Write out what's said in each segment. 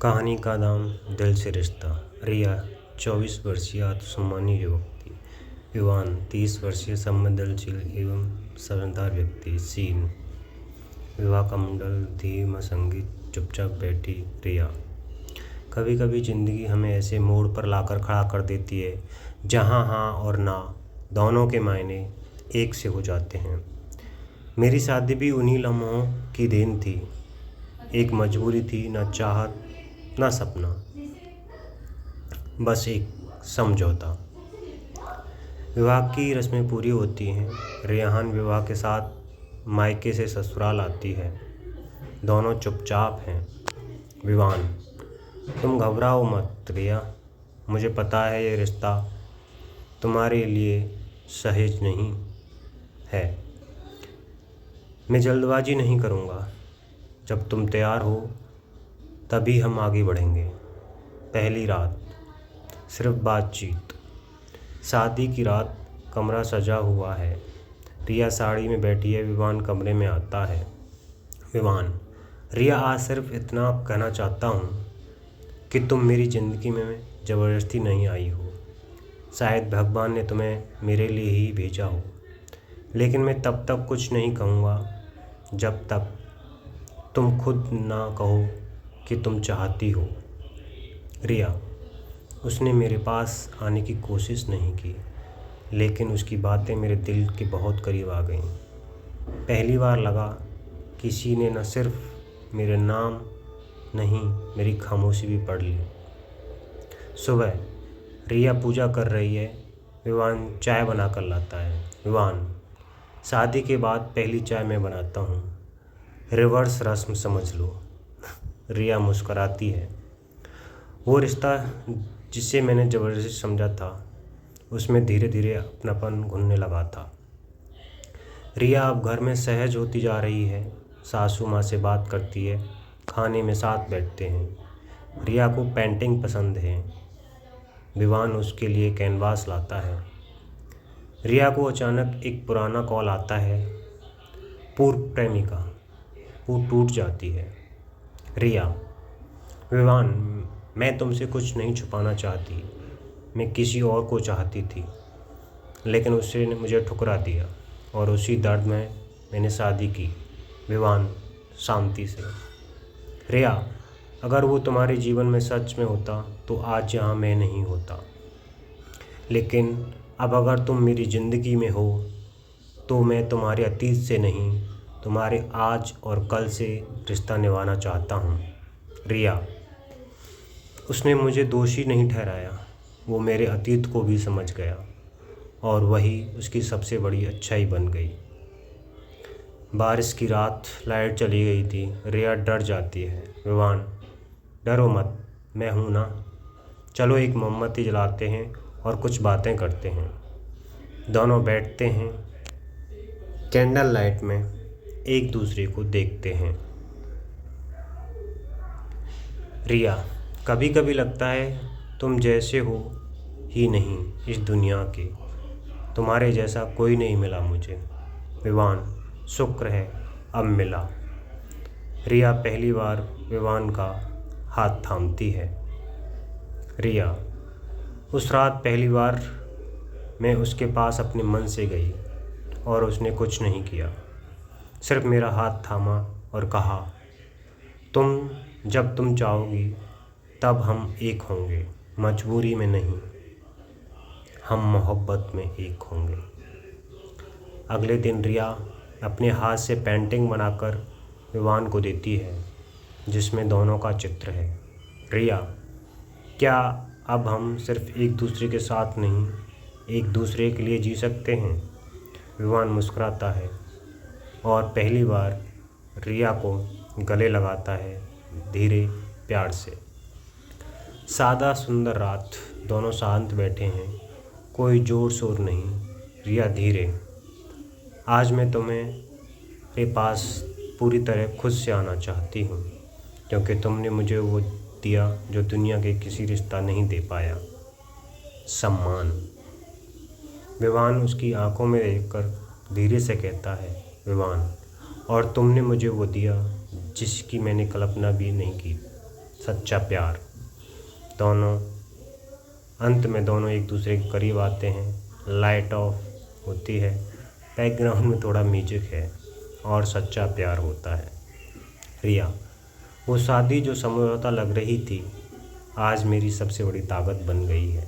कहानी का नाम दिल से रिश्ता। रिया 24 वर्षीय आत्मसम्मानी युवक थी। विवान 30 वर्षीय संवेदनशील एवं समझदार व्यक्ति। सीन विवाह का मंडल, धीमा संगीत, चुपचाप बैठी रिया। कभी कभी ज़िंदगी हमें ऐसे मोड़ पर लाकर खड़ा कर देती है जहाँ हाँ और ना दोनों के मायने एक से हो जाते हैं। मेरी शादी भी उन्हीं लम्हों की देन थी। एक मजबूरी थी, न चाहत ना सपना, बस एक समझौता। विवाह की रस्में पूरी होती हैं। रेहान विवाह के साथ मायके से ससुराल आती है। दोनों चुपचाप हैं। विवान: तुम घबराओ मत रिया, मुझे पता है ये रिश्ता तुम्हारे लिए सहज नहीं है। मैं जल्दबाजी नहीं करूँगा। जब तुम तैयार हो तभी हम आगे बढ़ेंगे। पहली रात, सिर्फ बातचीत। शादी की रात, कमरा सजा हुआ है। रिया साड़ी में बैठी है। विवान कमरे में आता है। विवान: रिया, आज सिर्फ इतना कहना चाहता हूँ कि तुम मेरी ज़िंदगी में ज़बरदस्ती नहीं आई हो। शायद भगवान ने तुम्हें मेरे लिए ही भेजा हो, लेकिन मैं तब तक कुछ नहीं कहूँगा जब तक तुम खुद ना कहो कि तुम चाहती हो। रिया: उसने मेरे पास आने की कोशिश नहीं की, लेकिन उसकी बातें मेरे दिल के बहुत करीब आ गईं। पहली बार लगा किसी ने न सिर्फ मेरे नाम नहीं, मेरी खामोशी भी पढ़ ली। सुबह, रिया पूजा कर रही है। विवान चाय बना कर लाता है। विवान: शादी के बाद पहली चाय मैं बनाता हूँ। रिवर्स रस्म समझ लो। रिया मुस्कराती है। वो रिश्ता जिसे मैंने ज़बरदस्ती समझा था, उसमें धीरे धीरे अपनापन घुलने लगा था। रिया अब घर में सहज होती जा रही है। सासू माँ से बात करती है। खाने में साथ बैठते हैं। रिया को पेंटिंग पसंद है। विवान उसके लिए कैनवास लाता है। रिया को अचानक एक पुराना कॉल आता है। पूर्व प्रेमिका। वो टूट जाती है। रिया: विवान, मैं तुमसे कुछ नहीं छुपाना चाहती। मैं किसी और को चाहती थी, लेकिन उसने मुझे ठुकरा दिया और उसी दर्द में मैंने शादी की। विवान शांति से: रिया, अगर वो तुम्हारे जीवन में सच में होता तो आज यहाँ मैं नहीं होता। लेकिन अब अगर तुम मेरी ज़िंदगी में हो तो मैं तुम्हारे अतीत से नहीं, तुम्हारे आज और कल से रिश्ता निभाना चाहता हूँ। रिया: उसने मुझे दोषी नहीं ठहराया, वो मेरे अतीत को भी समझ गया और वही उसकी सबसे बड़ी अच्छाई बन गई। बारिश की रात, लाइट चली गई थी। रिया डर जाती है। विवान: डरो मत, मैं हूँ ना। चलो एक मोमबत्ती जलाते हैं और कुछ बातें करते हैं। दोनों बैठते हैं, कैंडल लाइट में एक दूसरे को देखते हैं। रिया: कभी कभी लगता है तुम जैसे हो ही नहीं इस दुनिया के, तुम्हारे जैसा कोई नहीं मिला मुझे। विवान: शुक्र है अब मिला। रिया पहली बार विवान का हाथ थामती है। रिया: उस रात पहली बार मैं उसके पास अपने मन से गई और उसने कुछ नहीं किया, सिर्फ मेरा हाथ थामा और कहा, जब तुम चाहोगी तब हम एक होंगे, मजबूरी में नहीं, हम मोहब्बत में एक होंगे। अगले दिन रिया अपने हाथ से पेंटिंग बनाकर विवान को देती है, जिसमें दोनों का चित्र है। रिया: क्या अब हम सिर्फ एक दूसरे के साथ नहीं, एक दूसरे के लिए जी सकते हैं? विवान मुस्कुराता है और पहली बार रिया को गले लगाता है, धीरे प्यार से। सादा सुंदर रात, दोनों शांत बैठे हैं, कोई ज़ोर शोर नहीं। रिया धीरे: आज मैं तुम्हारे पास पूरी तरह खुद से आना चाहती हूँ, क्योंकि तुमने मुझे वो दिया जो दुनिया के किसी रिश्ता नहीं दे पाया, सम्मान। विवान उसकी आंखों में देखकर धीरे से कहता है, विवान, और तुमने मुझे वो दिया जिसकी मैंने कल्पना भी नहीं की, सच्चा प्यार। दोनों अंत में दोनों एक दूसरे के करीब आते हैं। लाइट ऑफ होती है, बैकग्राउंड में थोड़ा म्यूजिक है और सच्चा प्यार होता है। रिया, वो शादी जो समझौता लग रही थी आज मेरी सबसे बड़ी ताकत बन गई है,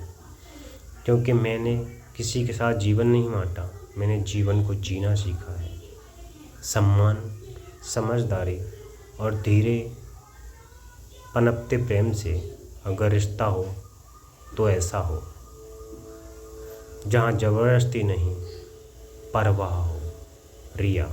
क्योंकि मैंने किसी के साथ जीवन नहीं बांटा, मैंने जीवन को जीना सीखा है। सम्मान, समझदारी और धीरे पनपते प्रेम से अगर रिश्ता हो तो ऐसा हो जहाँ ज़बरदस्ती नहीं, परवाह हो। रिया।